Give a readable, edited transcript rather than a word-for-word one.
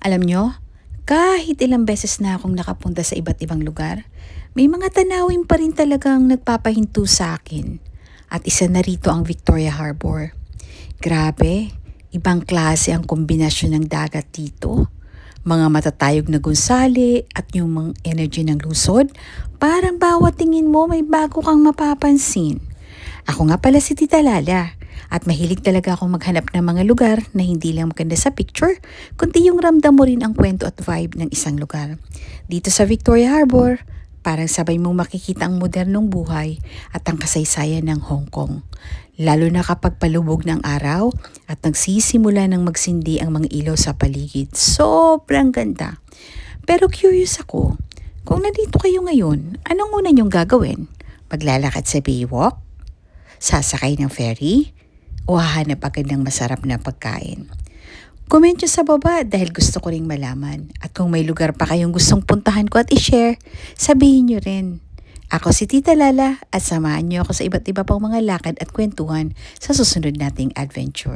Alam nyo, kahit ilang beses na akong nakapunta sa iba't ibang lugar, may mga tanawin pa rin talagang nagpapahinto sa akin. At isa na rito ang Victoria Harbor. Grabe, ibang klase ang kombinasyon ng dagat dito. Mga matatayog na gusali at yung mga energy ng lusod, parang bawat tingin mo may bago kang mapapansin. Ako nga pala si Tita Lala at mahilig talaga akong maghanap ng mga lugar na hindi lang maganda sa picture, kundi yung ramdam mo rin ang kwento at vibe ng isang lugar. Dito sa Victoria Harbor, parang sabay mong makikita ang modernong buhay at ang kasaysayan ng Hong Kong. Lalo na kapag palubog ng araw at nagsisimula ng magsindi ang mga ilaw sa paligid. Sobrang ganda. Pero curious ako, kung nandito kayo ngayon, anong una niyong gagawin? Maglalakad sa Baywalk? Sasakay ng ferry? O hahanap agad ng masarap na pagkain? Comment nyo sa baba dahil gusto ko ring malaman. At kung may lugar pa kayong gustong puntahan ko at i-share, sabihin nyo rin. Ako si Tita Lala at samahan nyo ako sa iba't iba pang mga lakad at kwentuhan sa susunod nating adventure.